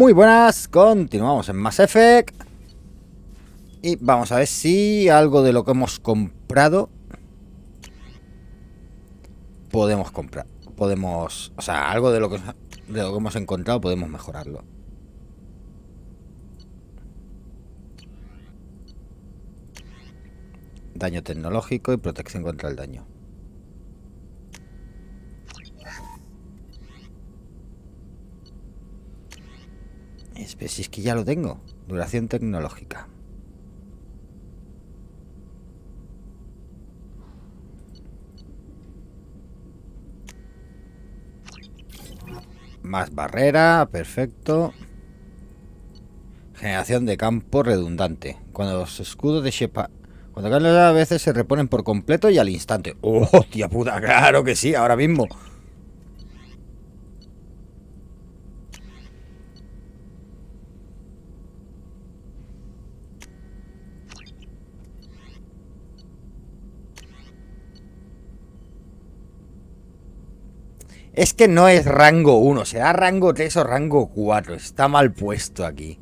Muy buenas, continuamos en Mass Effect. Y vamos a ver si algo de lo que hemos comprado podemos comprar. Podemos, o sea, algo de lo que hemos encontrado podemos mejorarlo. Daño tecnológico y protección contra el daño. Si es que ya lo tengo. Duración tecnológica. Más barrera, perfecto. Generación de campo redundante. Cuando los escudos de Shepard, cuando caen a veces se reponen por completo y al instante. ¡Oh, tía puta! ¡Claro que sí! Ahora mismo. Es que no es rango 1, será rango 3 o rango 4. Está mal puesto aquí.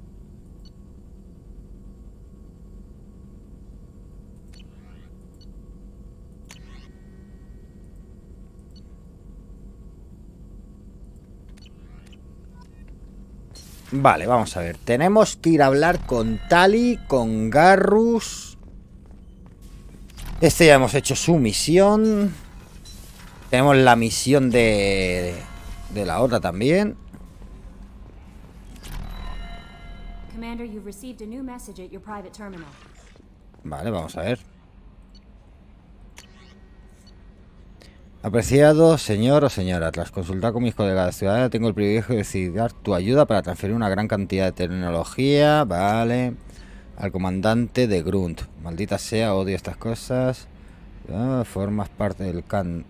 Vale, vamos a ver. Tenemos que ir a hablar con Tali, con Garrus. Ya hemos hecho su misión. Tenemos la misión de la otra también. Commander, you've received a new message at your private terminal. Vale, vamos a ver. Apreciado señor o señora, tras consultar con mis colegas ciudadanos, tengo el privilegio de decidir tu ayuda para transferir una gran cantidad de tecnología, vale, al comandante de Grunt. Maldita sea, odio estas cosas. Formas parte del Khan.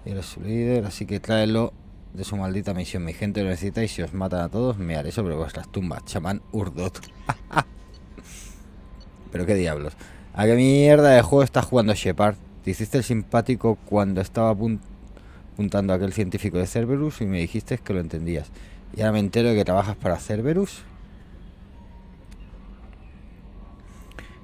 Eres su líder, así que tráelo de su maldita misión. Mi gente lo necesita y si os matan a todos, me haré sobre vuestras tumbas. Chamán Urdot. Pero qué diablos. ¿A qué mierda de juego está jugando Shepard? Te hiciste el simpático cuando estaba apuntando a aquel científico de Cerberus y me dijiste que lo entendías. Y ahora me entero de que trabajas para Cerberus.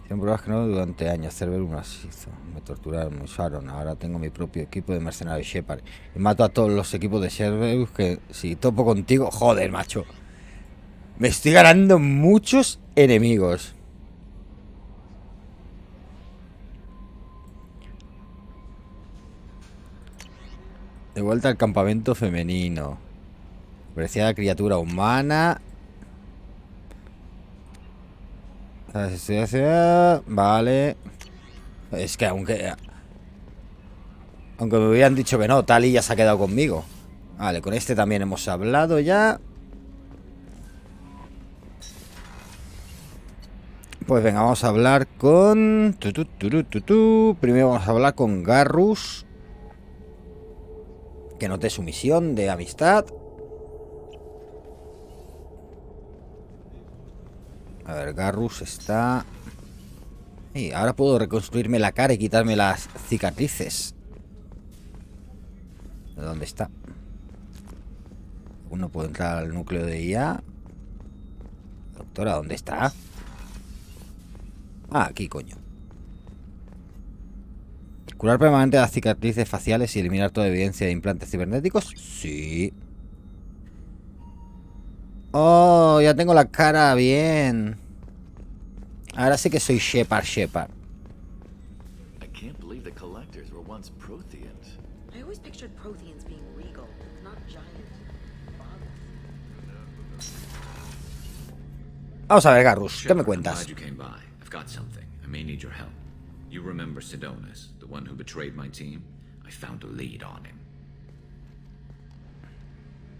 Hicieron pruebas que no durante años. Cerberus las hizo. Me torturaron, me usaron. Ahora tengo mi propio equipo de mercenarios Shepard. Y mato a todos los equipos de Cerberus que si topo contigo... Joder, macho. Me estoy ganando muchos enemigos. De vuelta al campamento femenino. Apreciada criatura humana. Vale. Es que aunque me hubieran dicho que no, Tali ya se ha quedado conmigo. Vale, con este también hemos hablado ya. Pues venga, vamos a hablar con... Primero vamos a hablar con Garrus. Que note su misión de amistad. A ver, Garrus está... Y ahora puedo reconstruirme la cara y quitarme las cicatrices. ¿De dónde está? Uno puede entrar al núcleo de IA. Doctora, ¿dónde está? Ah, aquí, coño. ¿Curar permanente las cicatrices faciales y eliminar toda evidencia de implantes cibernéticos? Sí. Oh, ya tengo la cara bien. Ahora sí que soy Shepard. I can't believe the collectors were once Protheans. I always pictured Protheans being regal, not giant. Vamos a ver, Garrus, ¿qué me cuentas? I'm glad you came by. I've got something. I may need your help. You remember Sidonus, the one who betrayed my team? I found a lead on him.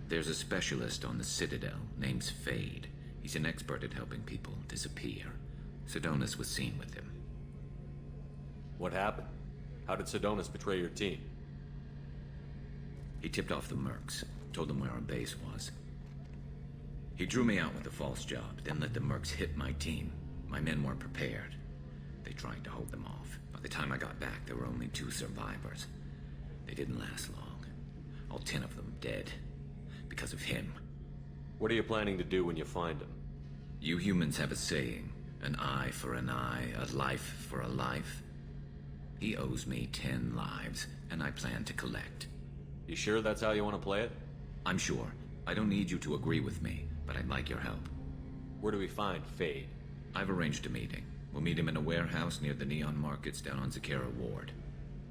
There's a specialist on the Citadel named Fade. He's an expert at helping people disappear. Sidonus was seen with him. What happened? How did Sidonus betray your team? He tipped off the mercs, told them where our base was. He drew me out with a false job, then let the mercs hit my team. My men weren't prepared. They tried to hold them off. By the time I got back, there were only 2 survivors. They didn't last long. All 10 of them dead. Because of him. What are you planning to do when you find him? You humans have a saying, an eye for an eye, a life for a life. He owes me 10 lives, and I plan to collect. You sure that's how you want to play it? I'm sure. I don't need you to agree with me, but I'd like your help. Where do we find Fade? I've arranged a meeting. We'll meet him in a warehouse near the Neon Markets down on Zakera Ward.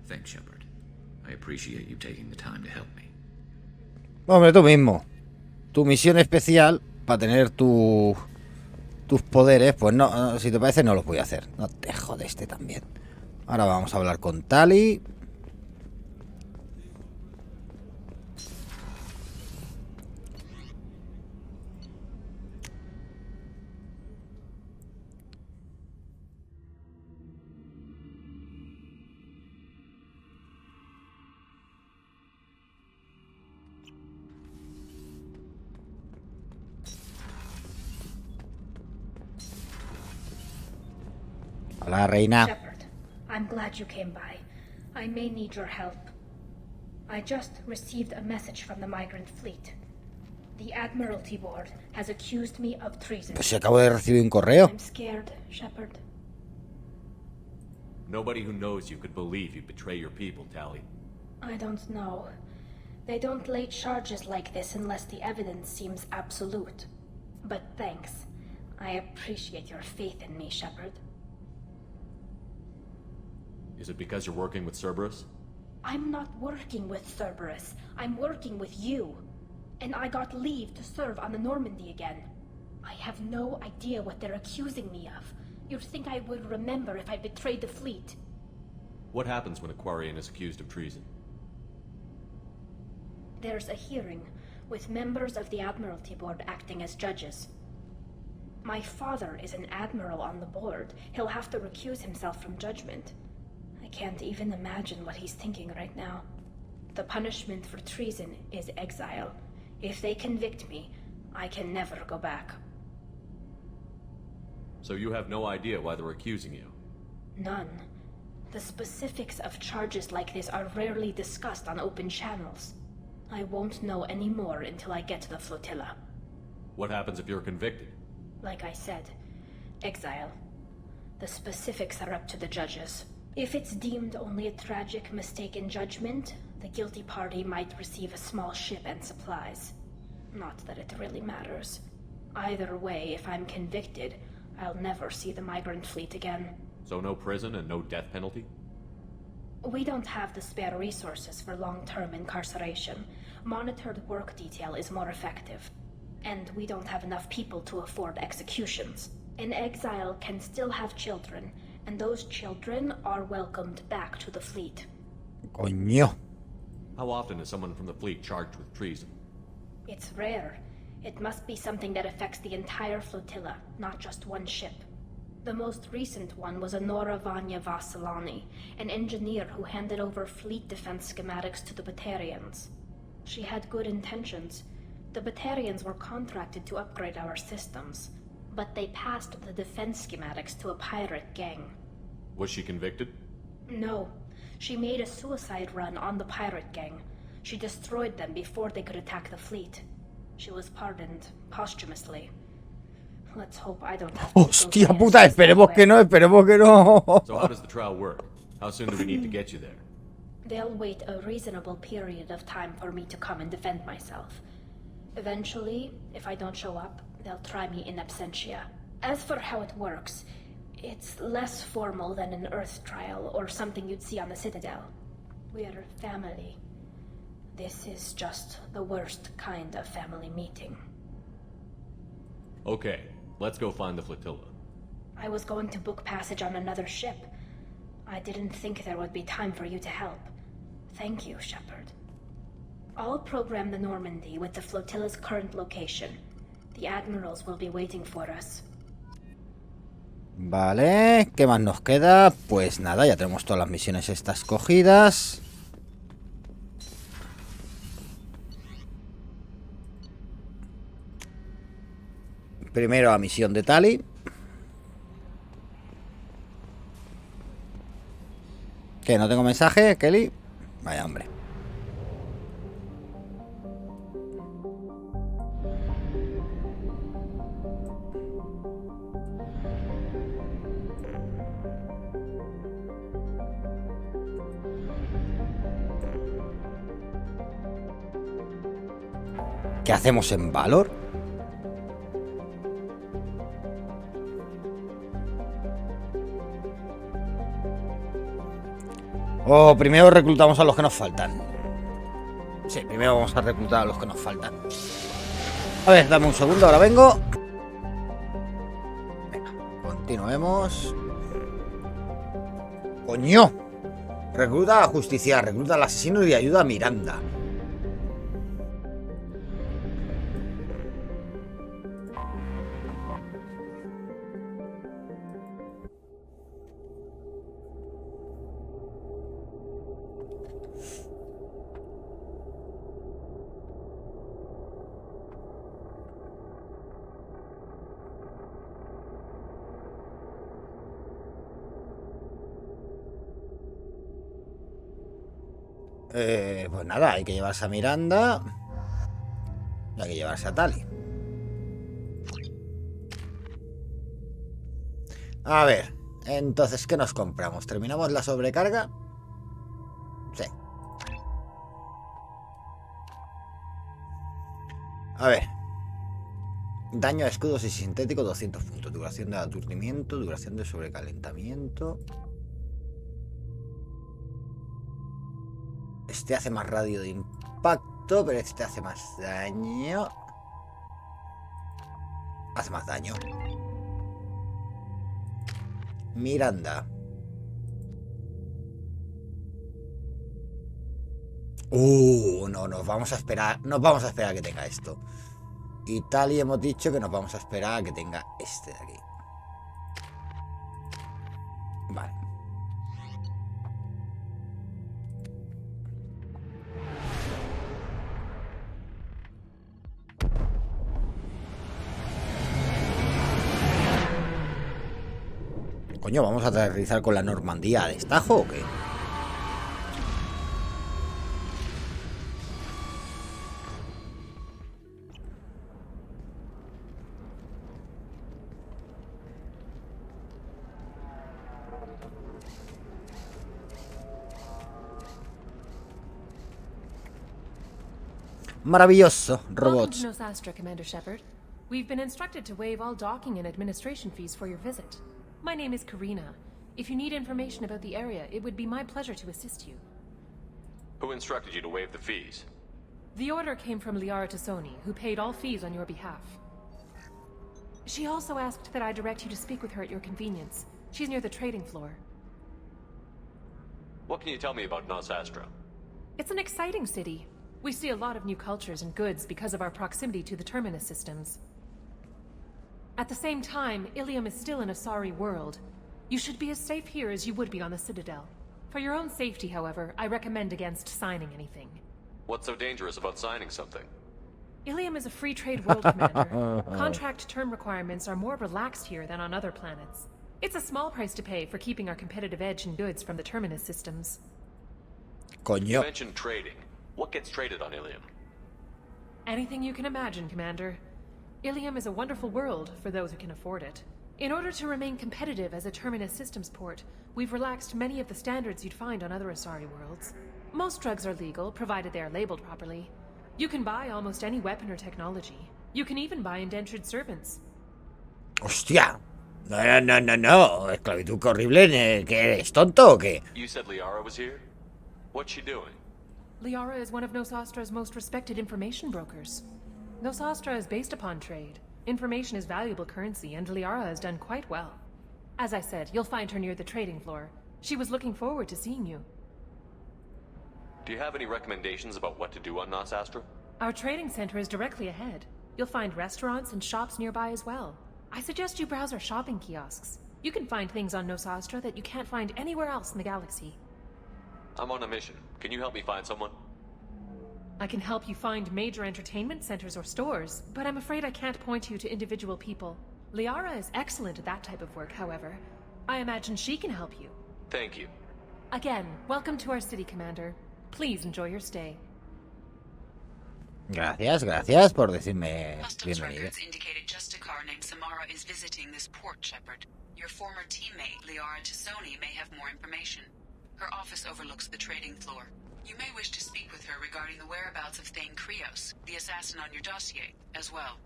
Thanks, Shepard. I appreciate you taking the time to help me. Hombre, tú mismo. Tu misión especial para tener tus poderes, pues no, si te parece no los voy a hacer. No te jode este también. Ahora vamos a hablar con Tali. Hola, reina. Shepard, I'm glad you came by. I may need your help. I just received a message from the migrant fleet. The Admiralty Board has accused me of treason. Pues si acabo de recibir un correo. I'm scared, Shepard. Nobody who knows you could believe you betray your people, Tali. I don't know. They don't lay charges like this unless the evidence seems absolute. But thanks. I appreciate your faith in me, Shepard. Is it because you're working with Cerberus? I'm not working with Cerberus. I'm working with you. And I got leave to serve on the Normandie again. I have no idea what they're accusing me of. You'd think I would remember if I betrayed the fleet. What happens when a Quarian is accused of treason? There's a hearing, with members of the Admiralty Board acting as judges. My father is an admiral on the board. He'll have to recuse himself from judgment. I can't even imagine what he's thinking right now. The punishment for treason is exile. If they convict me, I can never go back. So you have no idea why they're accusing you? None. The specifics of charges like this are rarely discussed on open channels. I won't know any more until I get to the flotilla. What happens if you're convicted? Like I said, exile. The specifics are up to the judges. If it's deemed only a tragic mistake in judgment, the guilty party might receive a small ship and supplies. Not that it really matters. Either way, if I'm convicted, I'll never see the migrant fleet again. So no prison and no death penalty? We don't have the spare resources for long-term incarceration. Monitored work detail is more effective. And we don't have enough people to afford executions. An exile can still have children, and those children are welcomed back to the fleet. Coño. How often is someone from the fleet charged with treason? It's rare. It must be something that affects the entire flotilla, not just one ship. The most recent one was Honora Vanya Vassilani, an engineer who handed over fleet defense schematics to the Batarians. She had good intentions. The Batarians were contracted to upgrade our systems, but they passed the defense schematics to a pirate gang. Was she convicted? No. She made a suicide run on the pirate gang. She destroyed them before they could attack the fleet. She was pardoned posthumously. Let's hope I don't have to Hostia go puta, esperemos que no, esperemos que no. So how does the trial work? How soon do we need to get you there? They'll wait a reasonable period of time for me to come and defend myself. Eventually, if I don't show up, they'll try me in absentia. As for how it works, it's less formal than an Earth trial or something you'd see on the Citadel. We're family. This is just the worst kind of family meeting. Okay, let's go find the flotilla. I was going to book passage on another ship. I didn't think there would be time for you to help. Thank you, Shepard. I'll program the Normandie with the flotilla's current location. The admirals will be waiting for us. Vale, ¿qué más nos queda? Pues nada, ya tenemos todas las misiones estas cogidas. Primero la misión de Tali. ¿Qué? ¿No tengo mensaje, Kelly? Vaya hombre. ¿Qué hacemos en Valor? O primero reclutamos a los que nos faltan. Sí, primero vamos a reclutar a los que nos faltan. A ver, dame un segundo, ahora vengo. Venga, continuemos. ¡Coño! Recluta a justicia, recluta al asesino y ayuda a Miranda. Pues nada, hay que llevarse a Miranda y hay que llevarse a Tali. A ver, entonces, ¿qué nos compramos? ¿Terminamos la sobrecarga? Sí. A ver. Daño a escudos y sintéticos 200 puntos. Duración de aturdimiento, duración de sobrecalentamiento. Este hace más radio de impacto, pero este hace más daño. Hace más daño. Miranda. No, nos vamos a esperar. Nos vamos a esperar a que tenga esto. Y tal y hemos dicho que nos vamos a esperar a que tenga este de aquí. Vale. Coño, ¿vamos a aterrizar con la Normandía a destajo o qué? Maravilloso, robots. Welcome to Nostastra, Commander Shepard. We've been instructed to waive all docking and administration fees for your visit. My name is Karina. If you need information about the area, it would be my pleasure to assist you. Who instructed you to waive the fees? The order came from Liara Tassoni, who paid all fees on your behalf. She also asked that I direct you to speak with her at your convenience. She's near the trading floor. What can you tell me about Nostastra? It's an exciting city. We see a lot of new cultures and goods because of our proximity to the Terminus systems. At the same time, Ilium is still an Asari world. You should be as safe here as you would be on the Citadel. For your own safety, however, I recommend against signing anything. What's so dangerous about signing something? Ilium is a free trade world, Commander. Contract term requirements are more relaxed here than on other planets. It's a small price to pay for keeping our competitive edge in goods from the Terminus systems. Coño. You mentioned trading. What gets traded on Ilium? Anything you can imagine, Commander. Ilium is a wonderful world for those who can afford it. In order to remain competitive as a Terminus systems port, we've relaxed many of the standards you'd find on other Asari worlds. Most drugs are legal, provided they are labeled properly. You can buy almost any weapon or technology. You can even buy indentured servants. ¡Hostia! No. Esclavitud, qué horrible. ¿Qué eres, tonto o qué? You said Liara was here? What's she doing? Liara is one of Nosastra's most respected information brokers. Nosastra is based upon trade. Information is valuable currency, and Liara has done quite well. As I said, you'll find her near the trading floor. She was looking forward to seeing you. Do you have any recommendations about what to do on Nostastra? Our trading center is directly ahead. You'll find restaurants and shops nearby as well. I suggest you browse our shopping kiosks. You can find things on Nostastra that you can't find anywhere else in the galaxy. I'm on a mission. Can you help me find someone? I can help you find major entertainment centers or stores, but I'm afraid I can't point you to individual people. Liara is excellent at that type of work, however. I imagine she can help you. Thank you. Again, welcome to our city, Commander. Please enjoy your stay. Gracias por decirme Customs bienvenido. records indicated just a car named Samara is visiting this port, Shepard. Your former teammate, Liara Tassoni, may have more information. Her office overlooks the trading floor. You may wish to speak with her regarding the whereabouts of Thane Krios, the assassin on your dossier, as well.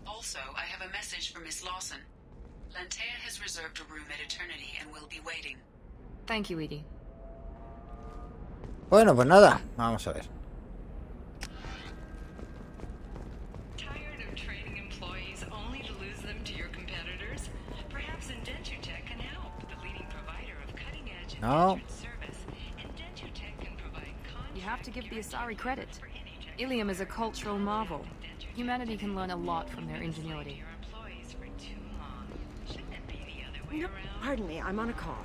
Also, I have a message for Miss Lawson. Lantea has reserved a room at Eternity and will be waiting. Thank you, Edie. Bueno, pues nada, vamos a ver. Tired of training employees only to lose them to your competitors? Perhaps Indentutech can help, the leading provider of cutting-edge indentured service. Indentutech can provide contract. You have to give the Asari credit. Ilium is a cultural marvel. Humanity can learn a lot from their ingenuity. No, pardon me, I'm on a call.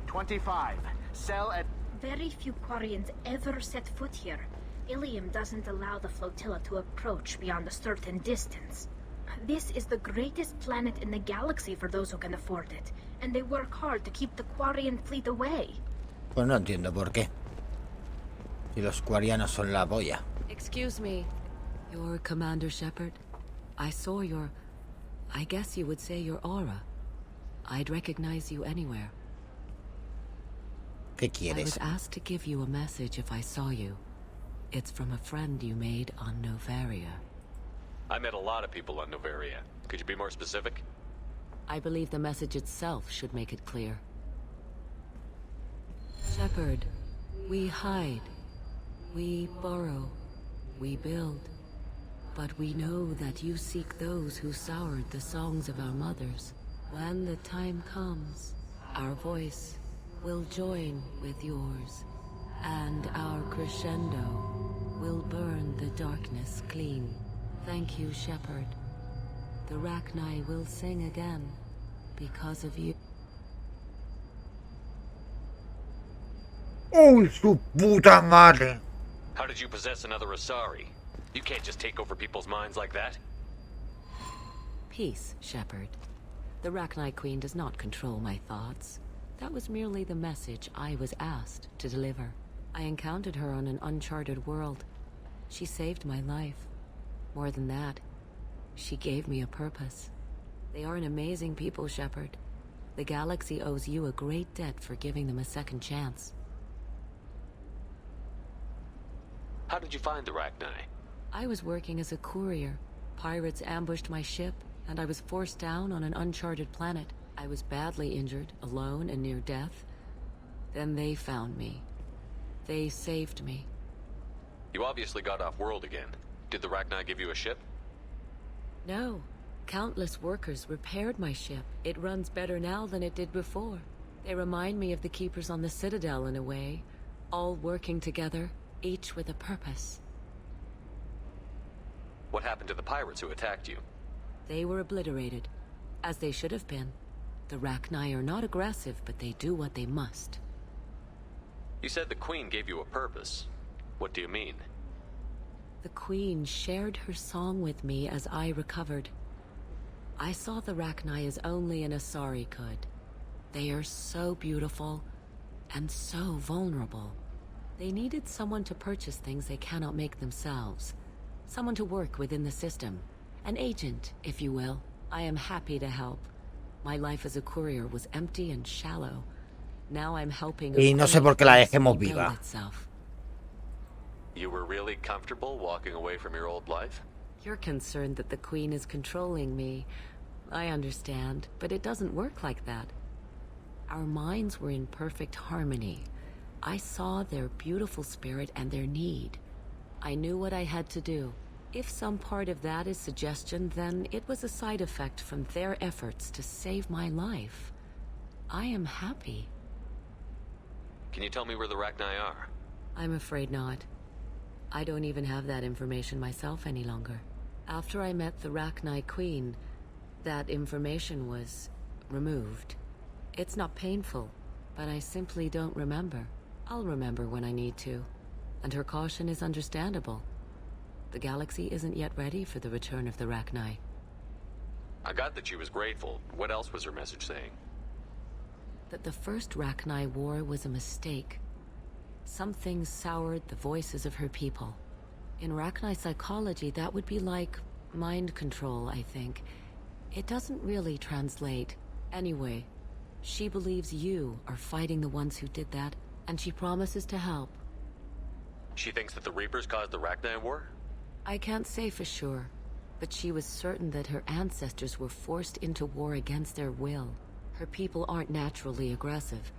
25. Sell at... Very few Quarians ever set foot here. Ilium doesn't allow the flotilla to approach beyond a certain distance. This is the greatest planet in the galaxy for those who can afford it, and they work hard to keep the Quarian fleet away. Pues no entiendo por qué. Si los quarianos son la polla. Excuse me. You're Commander Shepard? I saw your... I guess you would say your aura. I'd recognize you anywhere. ¿Qué I quieres? was asked to give you a message if I saw you. It's from a friend you made on Novaria. I met a lot of people on Novaria. Could you be more specific? I believe the message itself should make it clear. Shepard, we hide. We borrow. We build. But we know that you seek those who soured the songs of our mothers. When the time comes, our voice will join with yours, and our crescendo will burn the darkness clean. Thank you, Shepard. The Rachni will sing again because of you. ¡Oh, su puta madre! How did you possess another Asari? You can't just take over people's minds like that. Peace, Shepard. The Rachni Queen does not control my thoughts. That was merely the message I was asked to deliver. I encountered her on an uncharted world. She saved my life. More than that, she gave me a purpose. They are an amazing people, Shepard. The galaxy owes you a great debt for giving them a second chance. How did you find the Rachni? I was working as a courier. Pirates ambushed my ship, and I was forced down on an uncharted planet. I was badly injured, alone and near death. Then they found me. They saved me. You obviously got off world again. Did the Rachni give you a ship? No. Countless workers repaired my ship. It runs better now than it did before. They remind me of the Keepers on the Citadel in a way. All working together, each with a purpose. What happened to the pirates who attacked you? They were obliterated, as they should have been. The Rachni are not aggressive, but they do what they must. You said the Queen gave you a purpose. What do you mean? The Queen shared her song with me as I recovered. I saw the Rachni as only an Asari could. They are so beautiful and so vulnerable. They needed someone to purchase things they cannot make themselves. Someone to work within the system. An agent, if you will. I am happy to help. My life as a courier was empty and shallow. Now I'm helping Y no sé por qué la dejemos viva. itself. You were really comfortable walking away from your old life? You're concerned that the Queen is controlling me. I understand, but it doesn't work like that. Our minds were in perfect harmony. I saw their beautiful spirit and their need. I knew what I had to do. If some part of that is suggestion, then it was a side effect from their efforts to save my life. I am happy. Can you tell me where the Rachni are? I'm afraid not. I don't even have that information myself any longer. After I met the Rachni Queen, that information was removed. It's not painful, but I simply don't remember. I'll remember when I need to. And her caution is understandable. The galaxy isn't yet ready for the return of the Rachni. I got that she was grateful. What else was her message saying? That the first Rachni war was a mistake. Something soured the voices of her people. In Rachni psychology, that would be like mind control, I think. It doesn't really translate. Anyway, She believes you are fighting the ones who did that, and she promises to help. She thinks that the Reapers caused the Rachni War? I can't say for sure, but she was certain that her ancestors were forced into war against their will. Her people aren't naturally aggressive.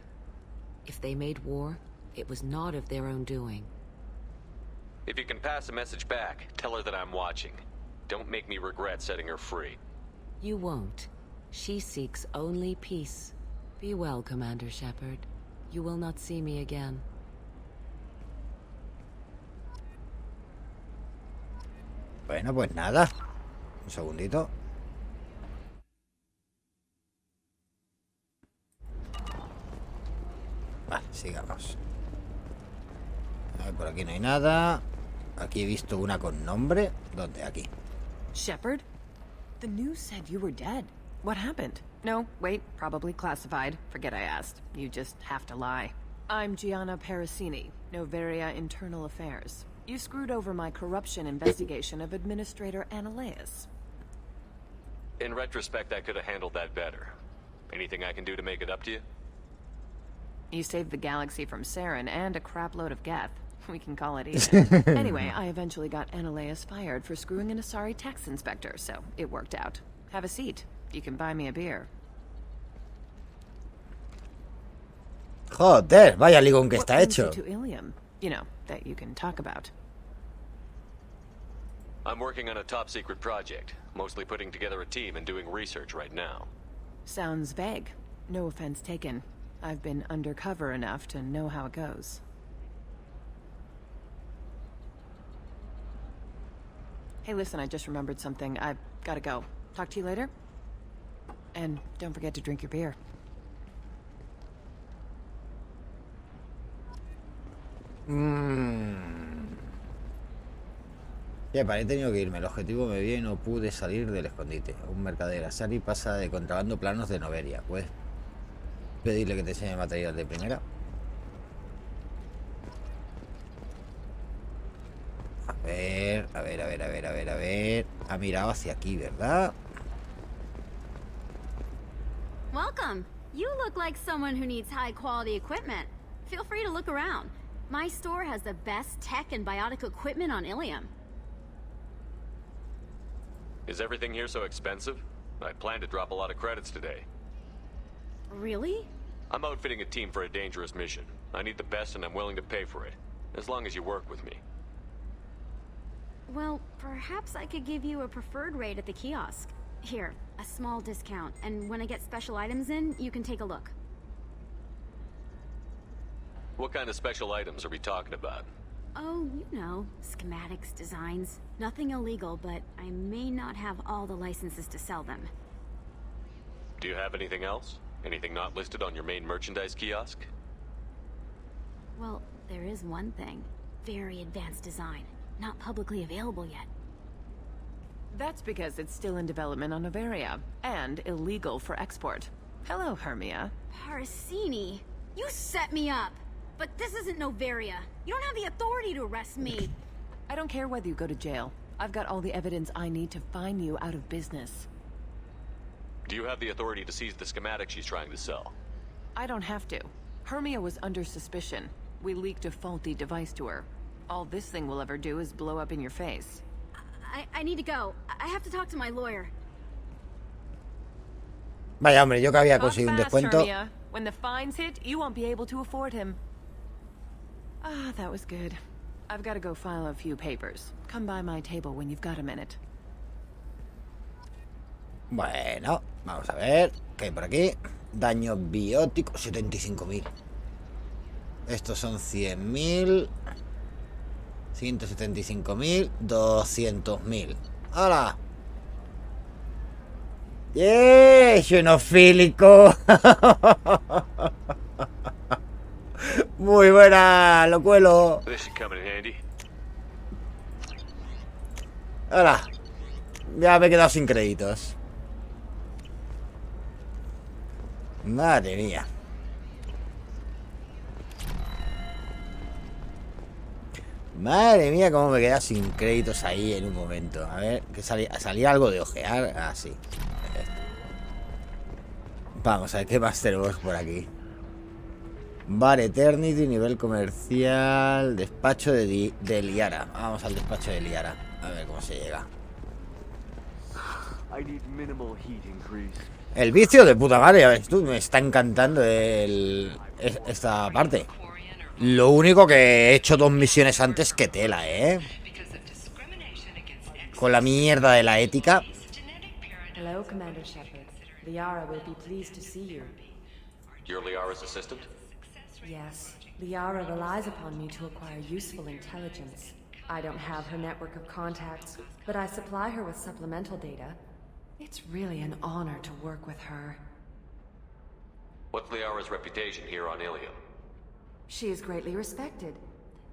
If they made war, it was not of their own doing. If you can pass a message back, tell her that I'm watching. Don't make me regret setting her free. You won't. She seeks only peace. Be well, Commander Shepard. You will not see me again. Bueno, pues nada. Un segundito. Vale, sigamos. A ver, por aquí no hay nada. Aquí he visto una con nombre. ¿Dónde? Aquí. Shepard? The news said you were dead. What happened? No, wait, probably classified. Forget I asked. You just have to lie. I'm Gianna Parasini, Noveria Internal Affairs. You screwed over my corruption investigation of Administrator Annaleus. In retrospect, I could have handled that better. Anything I can do to make it up to you? You saved the galaxy from Saren and a crapload of Geth. We can call it even. Anyway, I eventually got Annaleus fired for screwing an Asari tax inspector, so it worked out. Have a seat. You can buy me a beer. Joder, vaya ligón que está hecho. What brings you to Ilium? You know, that you can talk about. I'm working on a top-secret project, mostly putting together a team and doing research right now. Sounds vague. No offense taken. I've been undercover enough to know how it goes. Hey, listen, I just remembered something. I've gotta go. Talk to you later? And don't forget to drink your beer. Ya, para he tenido que irme. El objetivo me vio y no pude salir del escondite. Un mercader Asari pasa de contrabando planos de Noveria. ¿Puedes pedirle que te enseñe material de primera? A ver. Ha mirado hacia aquí, ¿verdad? Welcome. You look like someone who needs high-quality equipment. Feel free to look around. My store has the best tech and biotic equipment on Ilium. Is everything here so expensive? I plan to drop a lot of credits today. Really? I'm outfitting a team for a dangerous mission. I need the best and I'm willing to pay for it. As long as you work with me. Well, perhaps I could give you a preferred rate at the kiosk. Here, a small discount, and when I get special items in, you can take a look. What kind of special items are we talking about? Oh, you know, schematics, designs. Nothing illegal, but I may not have all the licenses to sell them. Do you have anything else? Anything not listed on your main merchandise kiosk? Well, there is one thing. Very advanced design. Not publicly available yet. That's because it's still in development on Noveria, and illegal for export. Hello, Hermia. Parasini, you set me up! But this isn't Noveria. You don't have the authority to arrest me. I don't care whether you go to jail. I've got all the evidence I need to find you out of business. Do you have the authority to seize the schematic she's trying to sell? I don't have to. Hermia was under suspicion. We leaked a faulty device to her. All this thing will ever do is blow up in your face. I need to go. I have to talk to my lawyer. Vaya, hombre, yo que había conseguido un Talk fast, descuento. Hermia. When the fines hit, you won't be able to afford him. Ah, that was good. I've got to go file a few papers. Come by my table when you've got a minute. Bueno, vamos a ver. ¿Qué hay por aquí? Daños bióticos, 75.000. Estos son 100.000. 175.000. 200.000. ¡Hala! ¡Yeah! ¡Xenofílico! Muy buena, lo cuelo. ¡Hala! Ya me he quedado sin créditos. Madre mía. Madre mía, cómo me quedé sin créditos ahí en un momento. A ver, que salía algo de ojear. Ah, sí. Vamos a ver qué más tenemos por aquí. Bar Eternity, nivel comercial. Despacho de Liara. Vamos al despacho de Liara. A ver cómo se llega. El vicio de puta madre, ya ves tú, me está encantando esta parte. Lo único que he hecho 2 misiones antes que tela, con la mierda de la ética. Hello, Commander Shepard. Liara will be pleased to see you. You're Liara's assistant? Yes, Liara relies upon me to acquire useful intelligence. I don't have her network of contacts, but I supply her with supplemental data. It's really an honor to work with her. What's Liara's reputation here on Ilium? She is greatly respected.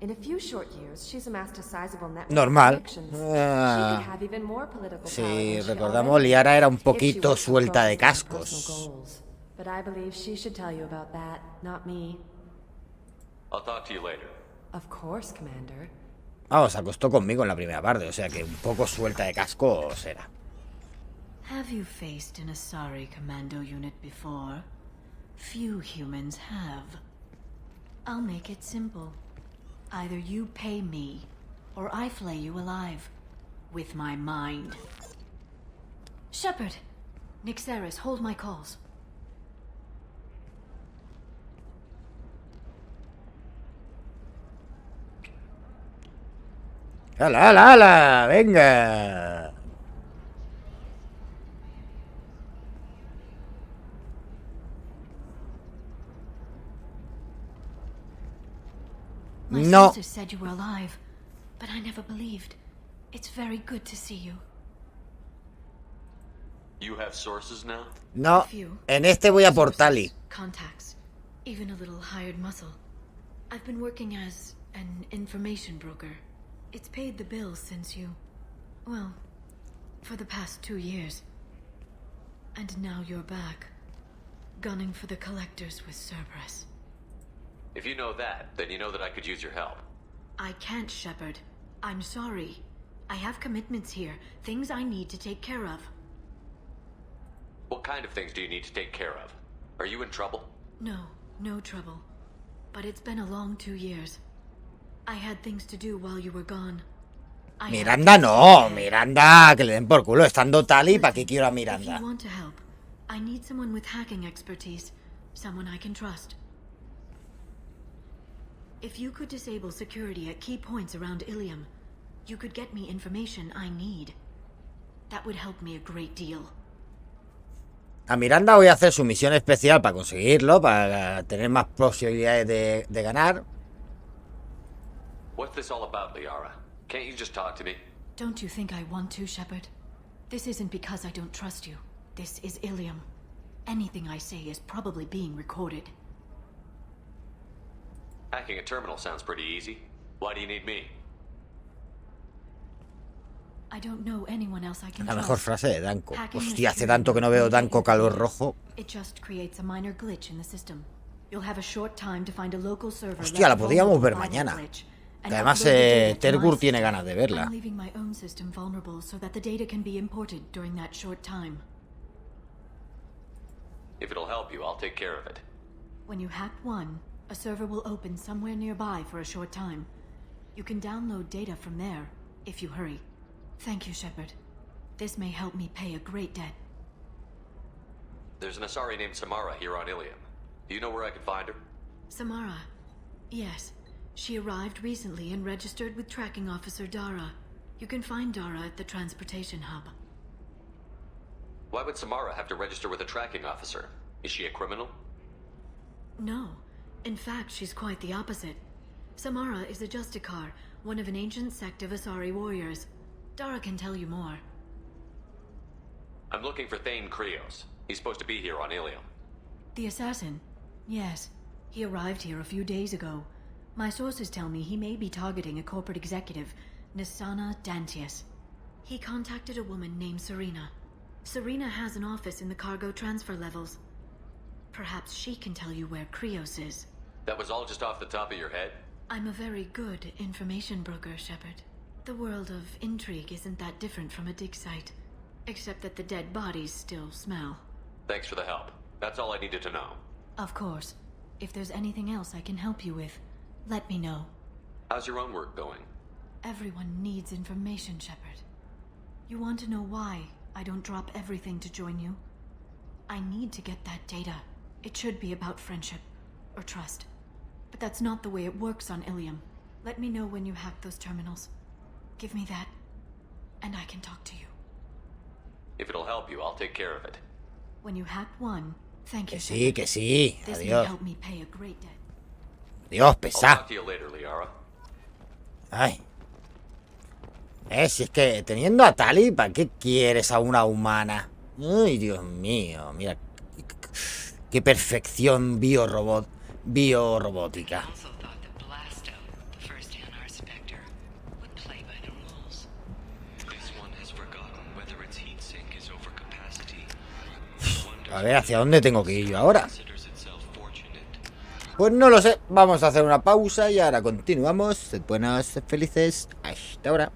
In a few short years, she's amassed a sizable network Normal. of connections. She could have even more political Si power than she recordamos, already Liara era un if she poquito were to suelta de focus on cascos. personal goals. But I believe she should tell you about that, not me. I'll talk to you later. Of course, Commander. Vamos, se acostó conmigo en la primera parte, o sea que un poco suelta de cascos era. Have you faced an Asari commando unit before? Few humans have. I'll make it simple. Either you pay me, or I flay you alive. With my mind. Shepard! Nixeris, hold my calls. ¡Hala, hala, hala! ¡Venga! My No. sources said you were alive, but I never believed. It's very good to see you. You have sources now? No, en este voy a por Tali. Contacts, even a little hired muscle. I've been working as an information broker. It's paid the bills since you... well, for the past 2 years. And now you're back, gunning for the collectors with Cerberus. If you know that, then you know that I could use your help. I can't, Shepard. I'm sorry. I have commitments here, things I need to take care of. What kind of things do you need to take care of? Are you in trouble? No, no trouble. But it's been a long 2 years. I had things to do while you were gone. Miranda no, Miranda, que le den por culo. Estando Tali, ¿para qué quiero a If Miranda? you want to help, I need someone with hacking expertise. Someone I can trust. If you could disable security at key points around Ilium, you could get me information I need. That would help me a great deal. A Miranda voy a hacer su misión especial para conseguirlo, para tener más posibilidades de ganar. What's this all about, Liara? Can't you just talk to me? Don't you think I want to, Shepard? This isn't because I don't trust you. This is Ilium. Anything I say is probably being recorded. Hacking a terminal sounds pretty easy. Why do you need me? I don't know anyone else I can La mejor trust. frase de Danko. Hacking Hostia, hace is tanto que no veo Danko calor rojo. It just creates a minor glitch in the system. You'll have a short time to find a local server. Hostia, la left podríamos ver vulnerable by that mañana. glitch, Que and además upload the data to Tergur my tiene system. ganas de verla. I'm leaving my own system vulnerable so that the data can be imported during that short time. If it'll help you, I'll take care of it. When you hack one, a server will open somewhere nearby for a short time. You can download data from there, if you hurry. Thank you, Shepard. This may help me pay a great debt. There's an Asari named Samara here on Ilium. Do you know where I could find her? Samara. Yes. She arrived recently and registered with Tracking Officer Dara. You can find Dara at the transportation hub. Why would Samara have to register with a tracking officer? Is she a criminal? No. In fact, she's quite the opposite. Samara is a Justicar, one of an ancient sect of Asari warriors. Dara can tell you more. I'm looking for Thane Krios. He's supposed to be here on Ilium. The assassin? Yes. He arrived here a few days ago. My sources tell me he may be targeting a corporate executive, Nisana Dantius. He contacted a woman named Serena. Serena has an office in the cargo transfer levels. Perhaps she can tell you where Krios is. That was all just off the top of your head? I'm a very good information broker, Shepard. The world of intrigue isn't that different from a dig site. Except that the dead bodies still smell. Thanks for the help. That's all I needed to know. Of course. If there's anything else I can help you with, let me know. How's your own work going? Everyone needs information, Shepard. You want to know why I don't drop everything to join you? I need to get that data. It should be about friendship, or trust. But that's not the way it works on Ilium. Let me know when you hack those terminals. Give me that, and I can talk to you. If it'll help you, I'll take care of it. When you hack one, thank you. Que sí. This may Adiós. help me pay a great debt. Dios, I'll pesado. talk to you later, Liara. Ay. Si es que teniendo a Tali, ¿para qué quieres a una humana? Ay, Dios mío, mira. Qué perfección biorrobótica. A ver, ¿hacia dónde tengo que ir yo ahora? Pues no lo sé. Vamos a hacer una pausa y ahora continuamos. Sed buenos, sed felices. Hasta ahora.